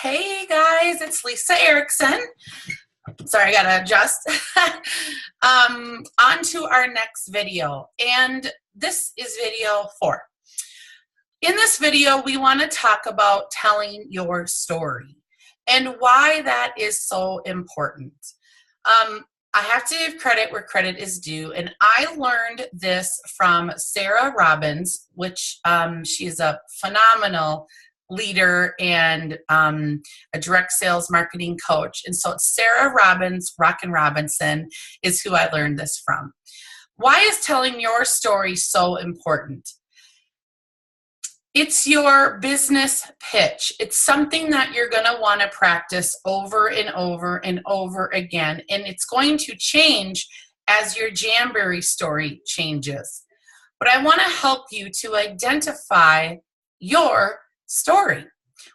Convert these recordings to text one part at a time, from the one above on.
Hey guys, it's Lisa Erickson. Sorry, I gotta adjust. On to our next video, and this is video 4. In this video, we want to talk about telling your story and why that is so important. I have to give credit where credit is due, and I learned this from Sarah Robbins, which she's a phenomenal leader and a direct sales marketing coach. And so Sarah Robbins, Rockin' Robinson, is who I learned this from. Why is telling your story so important? It's your business pitch. It's something that you're going to want to practice over and over and over again. And it's going to change as your Jamberry story changes. But I want to help you to identify your story.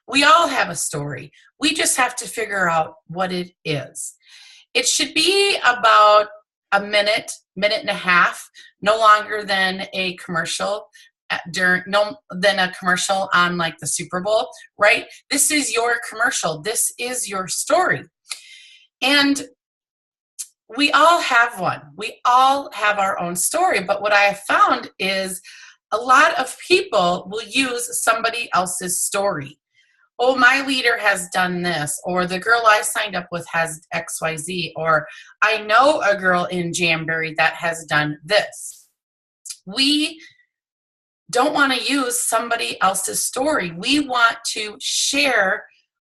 We all have a story. We just have to figure out what it is. It should be about a minute, minute and a half, no longer than a commercial. Than a commercial on like the Super Bowl, right? This is your commercial. This is your story. And we all have one. We all have our own story. But what I have found is a lot of people will use somebody else's story. Oh, my leader has done this, or the girl I signed up with has XYZ, or I know a girl in Jamberry that has done this. We don't want to use somebody else's story. We want to share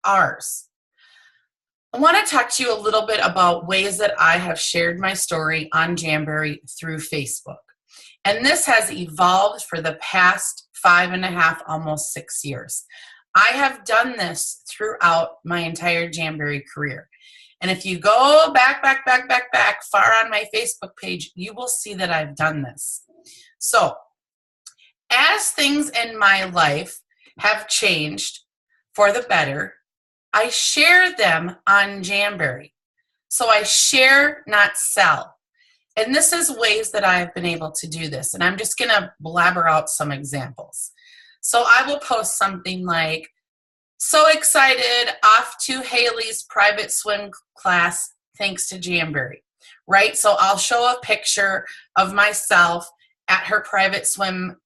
ours. I want to talk to you a little bit about ways that I have shared my story on Jamberry through Facebook. And this has evolved for the past 5.5, almost 6 years. I have done this throughout my entire Jamberry career. And if you go back far on my Facebook page, you will see that I've done this. So, as things in my life have changed for the better, I share them on Jamberry. So I share, not sell. And this is ways that I've been able to do this. And I'm just going to blabber out some examples. So I will post something like, so excited, off to Haley's private swim class thanks to Jamberry, right? So I'll show a picture of myself at her private swimming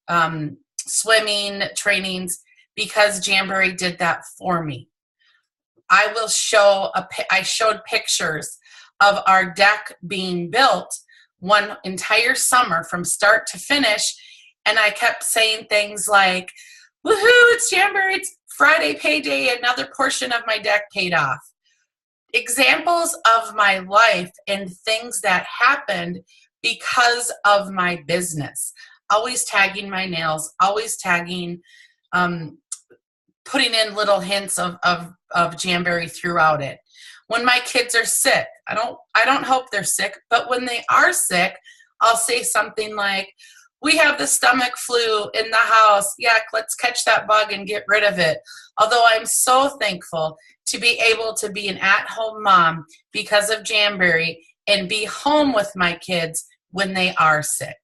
trainings because Jamberry did that for me. I showed pictures of our deck being built one entire summer from start to finish, and I kept saying things like, woohoo, it's Jamberry, it's Friday payday, another portion of my deck paid off. Examples of my life and things that happened because of my business. Always tagging my nails, always tagging, putting in little hints of Jamberry throughout it. When my kids are sick, I don't hope they're sick, but when they are sick, I'll say something like, we have the stomach flu in the house. Yeah, let's catch that bug and get rid of it. Although I'm so thankful to be able to be an at-home mom because of Jamberry and be home with my kids when they are sick.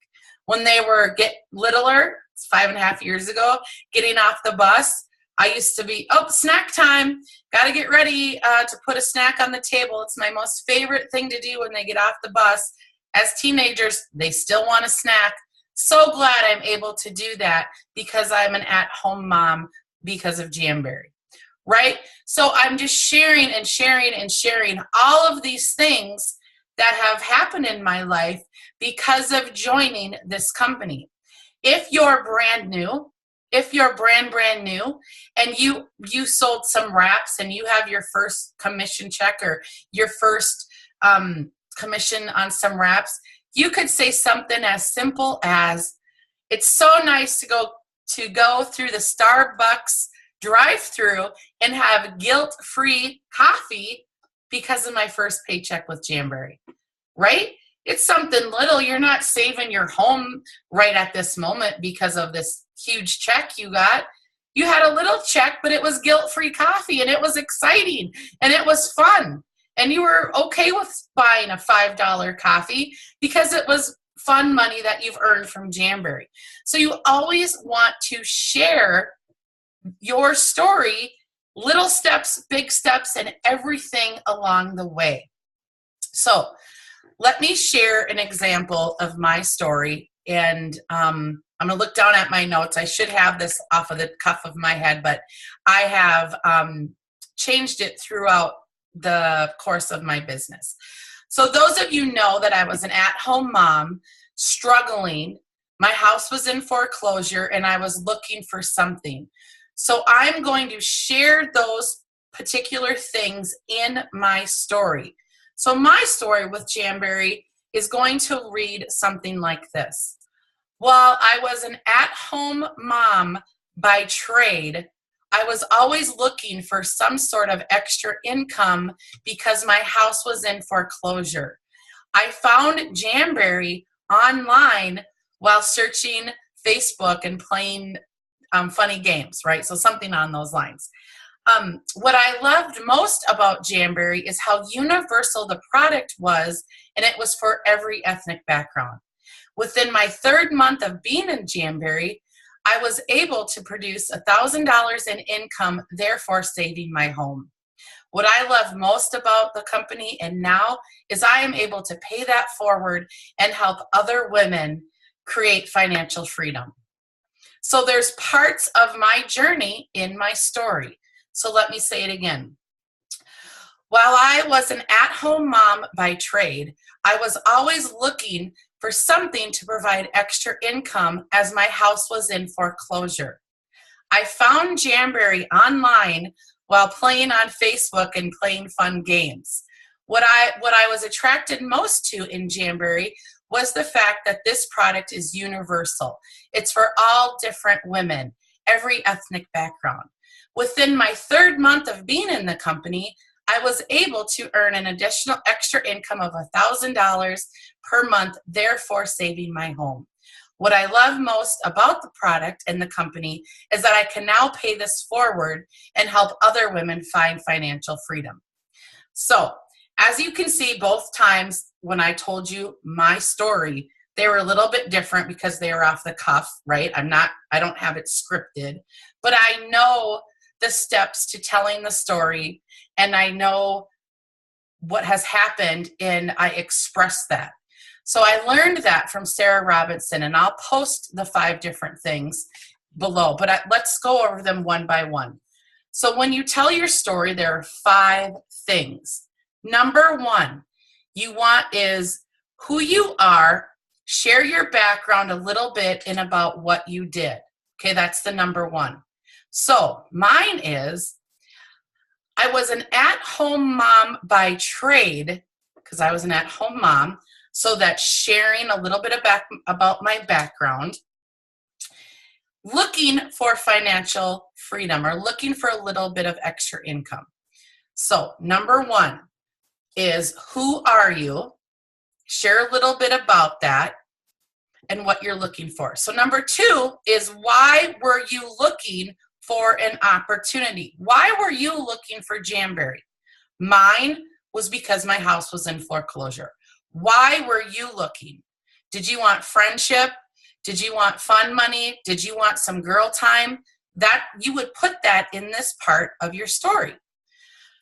When they were littler, 5.5 years ago, getting off the bus, I used to be, snack time. Got to get ready to put a snack on the table. It's my most favorite thing to do when they get off the bus. As teenagers, they still want a snack. So glad I'm able to do that because I'm an at-home mom because of Jamberry, right? So I'm just sharing and sharing and sharing all of these things that have happened in my life because of joining this company. If you're brand new, if you're brand new, and you sold some wraps and you have your first commission check or your first commission on some wraps, you could say something as simple as, it's so nice to go through the Starbucks drive-through and have guilt-free coffee because of my first paycheck with Jamberry, right? It's something little. You're not saving your home right at this moment because of this huge check you got. You had a little check, but it was guilt-free coffee, and it was exciting, and it was fun. And you were okay with buying a $5 coffee because it was fun money that you've earned from Jamberry. So you always want to share your story Little steps, big steps, and everything along the way. So let me share an example of my story. And I'm going to look down at my notes. I should have this off of the cuff of my head, but I have changed it throughout the course of my business. So those of you know that I was an at-home mom struggling. My house was in foreclosure and I was looking for something. So I'm going to share those particular things in my story. So my story with Jamberry is going to read something like this. While I was an at-home mom by trade, I was always looking for some sort of extra income because my house was in foreclosure. I found Jamberry online while searching Facebook and playing funny games, right? So something on those lines. What I loved most about Jamberry is how universal the product was, and it was for every ethnic background. Within my 3rd month of being in Jamberry, I was able to produce $1,000 in income, therefore saving my home. What I love most about the company and now is I am able to pay that forward and help other women create financial freedom. So there's parts of my journey in my story. So let me say it again. While I was an at-home mom by trade, I was always looking for something to provide extra income as my house was in foreclosure. I found Jamberry online while playing on Facebook and playing fun games. What I was attracted most to in Jamberry was the fact that this product is universal. It's for all different women, every ethnic background. Within my 3rd month of being in the company, I was able to earn an additional extra income of $1,000 per month, therefore saving my home. What I love most about the product and the company is that I can now pay this forward and help other women find financial freedom. So, as you can see, both times when I told you my story, they were a little bit different because they were off the cuff, right? I don't have it scripted, but I know the steps to telling the story, and I know what has happened, and I express that. So I learned that from Sarah Robinson, and I'll post the 5 different things below, but let's go over them one by one. So when you tell your story, there are 5 things. Number 1, you want is who you are, share your background a little bit and about what you did. Okay, that's the number 1. So mine is, I was an at-home mom by trade, because I was an at-home mom, so that's sharing a little bit about my background, looking for financial freedom or looking for a little bit of extra income. So number 1 is, who are you? Share a little bit about that and what you're looking for. So number 2 is, why were you looking for an opportunity? Why were you looking for Jamberry? Mine was because my house was in foreclosure. Why were you looking? Did you want friendship? Did you want fun money? Did you want some girl time? That you would put that in this part of your story.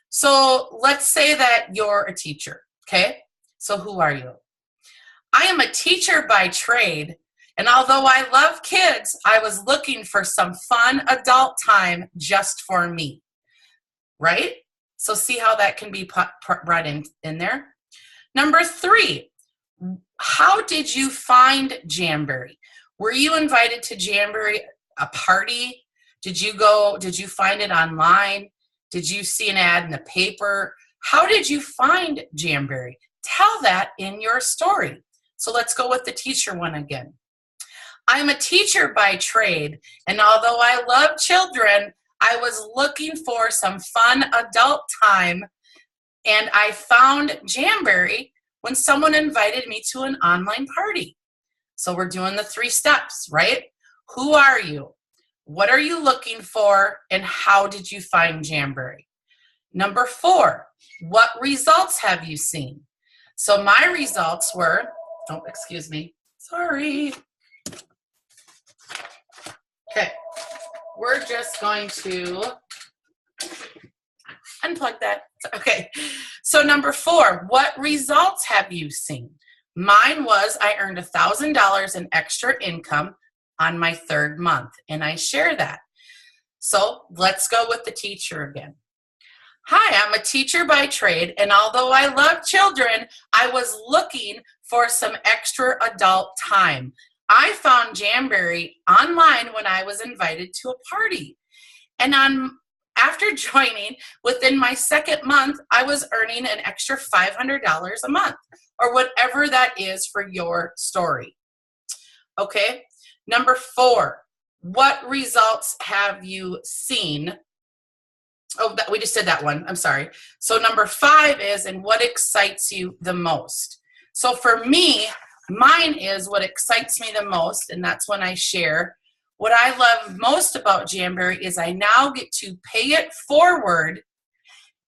So let's say that you're a teacher, okay? So who are you? I am a teacher by trade, and although I love kids, I was looking for some fun adult time just for me, right? So see how that can be brought in there. Number 3, how did you find Jamberry? Were you invited to Jamberry, a party? Did you find it online? Did you see an ad in the paper? How did you find Jamberry? Tell that in your story. So let's go with the teacher one again. I'm a teacher by trade, and although I love children, I was looking for some fun adult time, and I found Jamberry when someone invited me to an online party. So we're doing the 3 steps, right? Who are you? What are you looking for? And how did you find Jamberry? Number 4, what results have you seen? So my results were, oh, excuse me, sorry. Okay, we're just going to unplug that. Okay. So number 4, what results have you seen? Mine was I earned $1,000 in extra income on my 3rd month, and I share that. So let's go with the teacher again. Hi, I'm a teacher by trade, and although I love children, I was looking for some extra adult time. I found Jamberry online when I was invited to a party. And after joining, within my 2nd month, I was earning an extra $500 a month, or whatever that is for your story. Okay, number 4, what results have you seen? Oh, we just did that one. I'm sorry. So number 5 is, and what excites you the most? So for me, mine is what excites me the most, and that's when I share. What I love most about Jamberry is I now get to pay it forward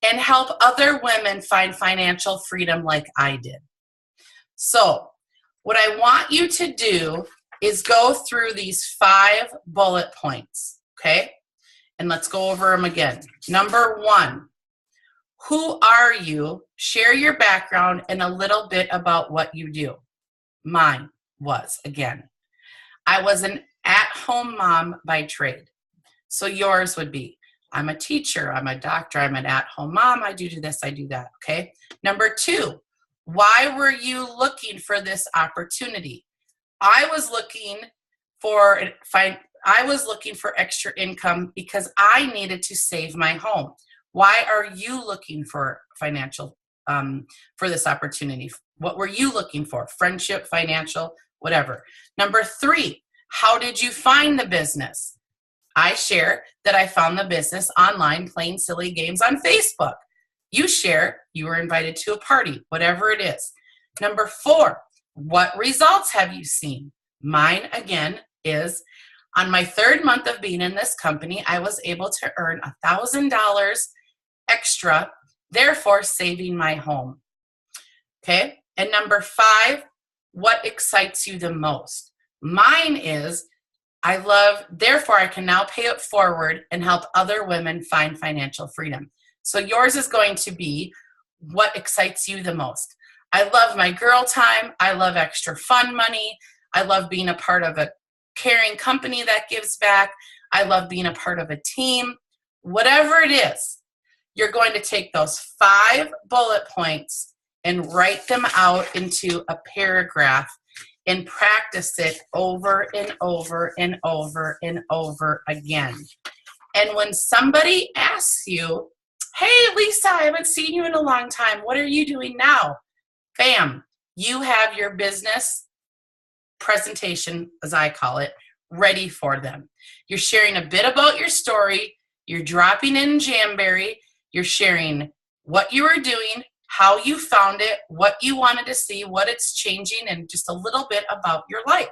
and help other women find financial freedom like I did. So what I want you to do is go through these 5 bullet points, okay? And let's go over them again. Number 1, who are you? Share your background and a little bit about what you do. Mine was, again, I was an at-home mom by trade. So yours would be, I'm a teacher, I'm a doctor, I'm an at-home mom, I do this, I do that, okay? Number 2, why were you looking for this opportunity? I was looking for extra income because I needed to save my home. Why are you looking for financial, for this opportunity? What were you looking for? Friendship, financial, whatever. Number 3, how did you find the business? I share that I found the business online playing silly games on Facebook. You share you were invited to a party, whatever it is. Number 4, what results have you seen? Mine, again, is on my 3rd month of being in this company, I was able to earn $1,000 extra, therefore saving my home. Okay? And number 5, what excites you the most? Mine is therefore I can now pay it forward and help other women find financial freedom. So yours is going to be what excites you the most. I love my girl time. I love extra fun money. I love being a part of a caring company that gives back. I love being a part of a team. Whatever it is, you're going to take those 5 bullet points and write them out into a paragraph and practice it over and over and over and over again. And when somebody asks you, hey, Lisa, I haven't seen you in a long time. What are you doing now? Bam, you have your business presentation, as I call it, ready for them. You're sharing a bit about your story. You're dropping in Jamberry. You're sharing what you are doing, how you found it, what you wanted to see, what it's changing, and just a little bit about your life.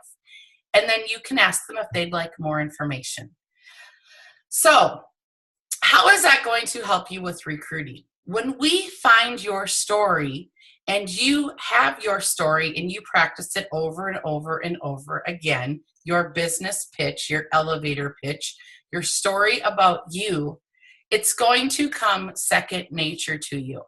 And then you can ask them if they'd like more information. So, how is that going to help you with recruiting? When we find your story and you have your story and you practice it over and over and over again, your business pitch, your elevator pitch, your story about you, it's going to come second nature to you.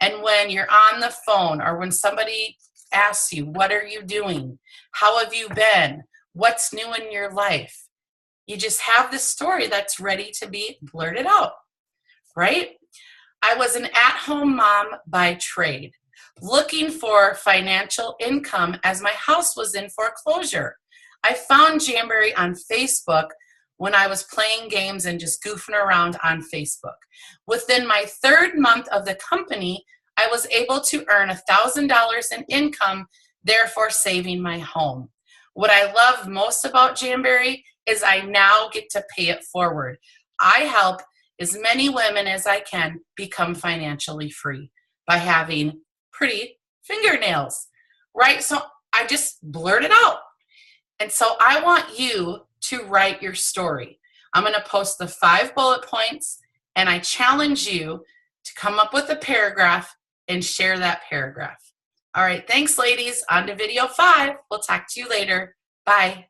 And when you're on the phone or when somebody asks you, what are you doing? How have you been? What's new in your life? You just have this story that's ready to be blurted out, right? I was an at-home mom by trade, looking for financial income as my house was in foreclosure. I found Jamberry on Facebook when I was playing games and just goofing around on Facebook. Within my 3rd month of the company, I was able to earn $1,000 in income, therefore saving my home. What I love most about Jamberry is I now get to pay it forward. I help as many women as I can become financially free by having pretty fingernails, right? So I just blurt it out. And so I want you to write your story. I'm going to post the 5 bullet points, and I challenge you to come up with a paragraph and share that paragraph. All right, thanks, ladies. On to video 5. We'll talk to you later. Bye.